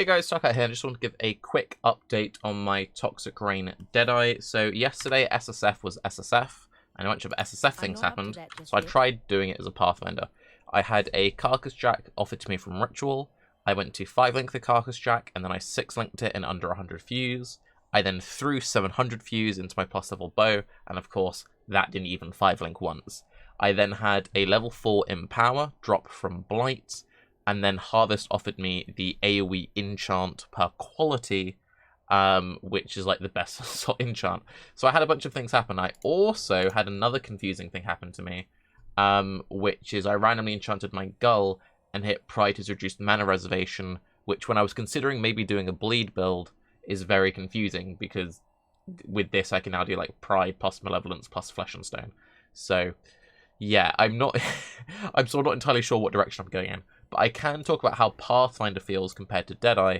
Hey guys, Tarke here. I just want to give a quick update on my Toxic Rain Deadeye. So yesterday SSF was SSF, and a bunch of SSF things happened, so I tried doing it as a Pathfinder. I had a Carcass Jack offered to me from Ritual. I went to 5-link the Carcass Jack, and then I 6-linked it in under 100 fuse. I then threw 700 fuse into my plus level bow, and of course, that didn't even 5-link once. I then had a level 4 Empower drop from Blight, and then Harvest offered me the AoE enchant per quality, which is like the best sort of enchant. So I had a bunch of things happen. I also had another confusing thing happen to me, which is I randomly enchanted my Gull and hit Pride as reduced mana reservation, which when I was considering maybe doing a bleed build is very confusing, because with this I can now do like Pride plus Malevolence plus Flesh and Stone. So yeah, I'm still not entirely sure what direction I'm going in. But I can talk about how Pathfinder feels compared to Deadeye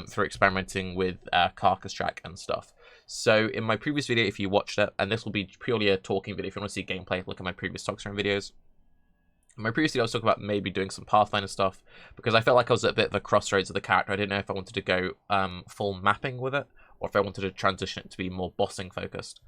through experimenting with Carcass Jack and stuff. So in my previous video, if you watched it, and this will be purely a talking video, if you want to see gameplay, look at my previous Toxic Rain videos. In my previous video, I was talking about maybe doing some Pathfinder stuff, because I felt like I was at a bit of a crossroads of the character. I didn't know if I wanted to go full mapping with it, or if I wanted to transition it to be more bossing focused.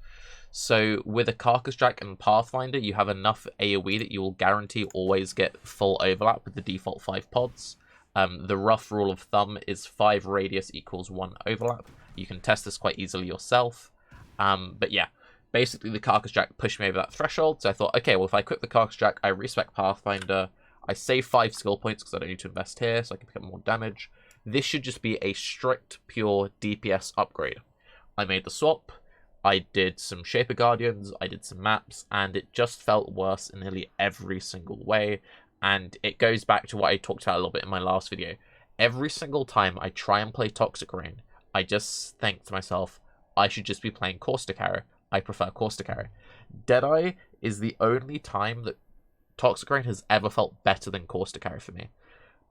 So with a Carcass Jack and Pathfinder, you have enough AoE that you will guarantee always get full overlap with the default 5 pods. The rough rule of thumb is 5 radius equals 1 overlap. You can test this quite easily yourself. But yeah, basically the Carcass Jack pushed me over that threshold. So I thought, okay, well if I equip the Carcass Jack, I respec Pathfinder, I save 5 skill points because I don't need to invest here, so I can pick up more damage. This should just be a strict, pure DPS upgrade. I made the swap. I did some Shaper Guardians, I did some maps, and it just felt worse in nearly every single way. And it goes back to what I talked about a little bit in my last video. Every single time I try and play Toxic Rain, I just think to myself, I should just be playing Caustic Arrow. I prefer Caustic Arrow. Deadeye is the only time that Toxic Rain has ever felt better than Caustic Arrow for me.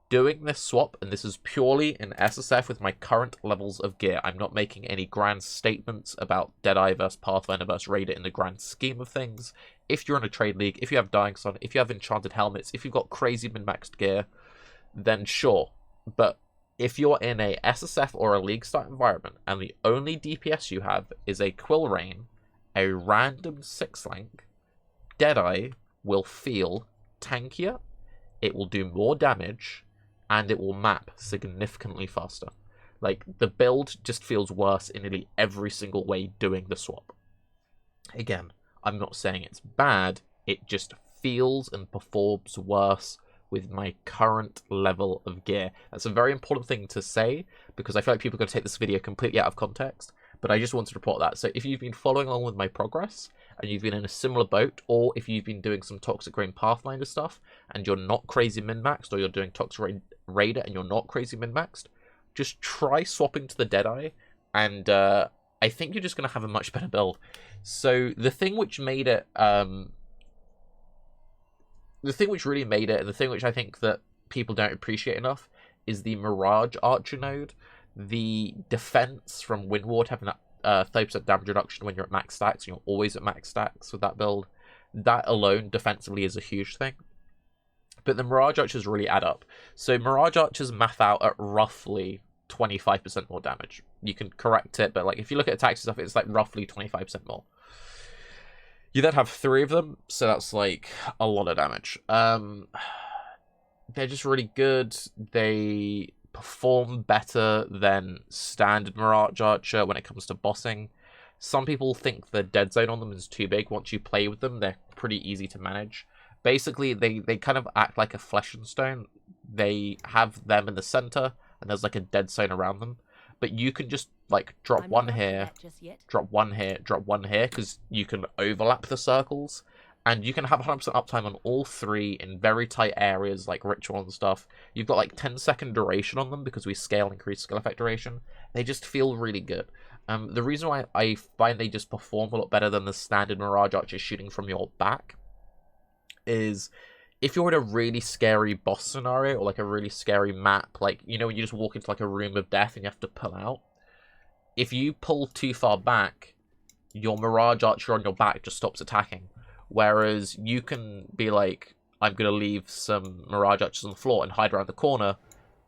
Doing this swap, and this is purely in SSF with my current levels of gear. I'm not making any grand statements about Deadeye versus Pathfinder versus Raider in the grand scheme of things. If you're in a trade league, if you have Dying Sun, if you have enchanted helmets, if you've got crazy min-maxed gear, then sure. But if you're in a SSF or a league start environment, and the only DPS you have is a Quill Rain, a random 6-link, Deadeye will feel tankier, it will do more damage, and it will map significantly faster. Like, the build just feels worse in nearly every single way doing the swap. Again, I'm not saying it's bad, it just feels and performs worse with my current level of gear. That's a very important thing to say, because I feel like people are going to take this video completely out of context, but I just wanted to report that. So if you've been following along with my progress, and you've been in a similar boat, or if you've been doing some Toxic Rain Pathfinder stuff, and you're not crazy min-maxed, or you're doing Toxic Rain Raider and you're not crazy min-maxed, just try swapping to the Deadeye, and I think you're just going to have a much better build. So the thing which made it, the thing which really made it, and the thing which I think that people don't appreciate enough, is the Mirage Archer node. The defense from Windward having that 30% damage reduction when you're at max stacks, and you're always at max stacks with that build. That alone defensively is a huge thing. But the Mirage Archers really add up. So Mirage Archers math out at roughly 25% more damage. You can correct it, but like if you look at attacks and stuff, it's like roughly 25% more. You then have 3 of them, so that's like a lot of damage. They're just really good. They perform better than standard Mirage Archer when it comes to bossing. Some people think the dead zone on them is too big. Once you play with them, they're pretty easy to manage. Basically, they kind of act like a Flesh and Stone. They have them in the center, and there's like a dead zone around them. But you can just like drop one here, drop one here, drop one here, because you can overlap the circles. And you can have 100% uptime on all 3 in very tight areas like Ritual and stuff. You've got like 10-second duration on them because we scale increased skill effect duration. They just feel really good. The reason why I find they just perform a lot better than the standard Mirage Archer shooting from your back is if you're in a really scary boss scenario or like a really scary map, like, you know, when you just walk into like a room of death and you have to pull out. If you pull too far back, your Mirage Archer on your back just stops attacking. Whereas you can be like, I'm going to leave some Mirage Archers on the floor and hide around the corner.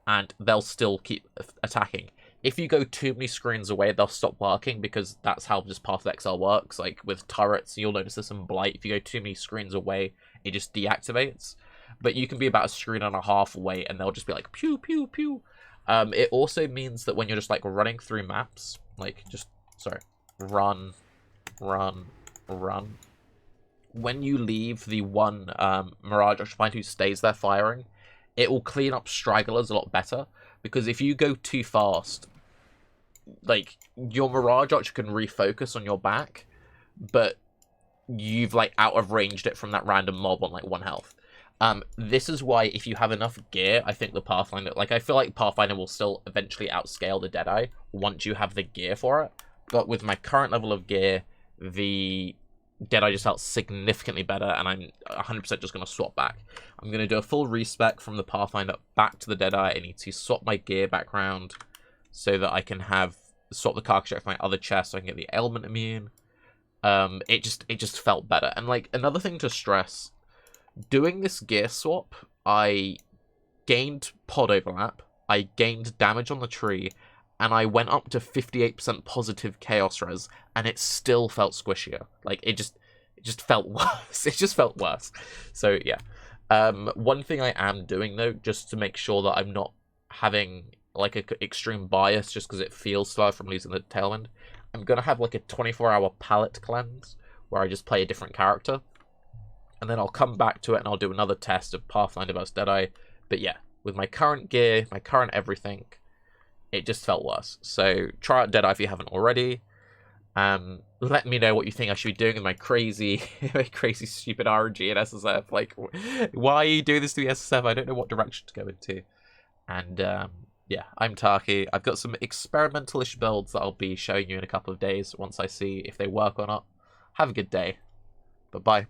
and they'll still keep attacking. If you go too many screens away, they'll stop working, because that's how just Path of XL works. Like with turrets, you'll notice this in Blight. If you go too many screens away, it just deactivates. But you can be about a screen and a half away, and they'll just be like, pew, pew, pew. It also means that when you're just like running through maps, like run, run, run. When you leave the one Mirage Occupied who stays there firing, it will clean up stragglers a lot better. Because if you go too fast, like, your Mirage Archer can refocus on your back, but you've, like, out of ranged it from that random mob on, like, 1 health. This is why, if you have enough gear, I think the Pathfinder... Like, I feel like Pathfinder will still eventually outscale the Deadeye once you have the gear for it. But with my current level of gear, the Deadeye just felt significantly better, and I'm 100% just going to swap back. I'm going to do a full respec from the Pathfinder back to the Deadeye. I need to swap my gear background so that I can swap the Carcass Jack for my other chest so I can get the element immune. It just felt better. And, like, another thing to stress, doing this gear swap, I gained pod overlap, I gained damage on the tree, and I went up to 58% positive chaos res, and it still felt squishier. Like, it just felt worse. It just felt worse. So, yeah. One thing I am doing, though, just to make sure that I'm not having, like, a extreme bias just because it feels slow from losing the tailwind, I'm going to have, like, a 24-hour palette cleanse where I just play a different character. And then I'll come back to it and I'll do another test of Pathfinder vs Deadeye. But yeah, with my current gear, my current everything, it just felt worse. So try out Deadeye if you haven't already. Let me know what you think I should be doing with my crazy, crazy stupid RNG and SSF. Like, why are you doing this to the SSF? I don't know what direction to go into. And yeah, I'm Tarke. I've got some experimental-ish builds that I'll be showing you in a couple of days once I see if they work or not. Have a good day. Bye-bye.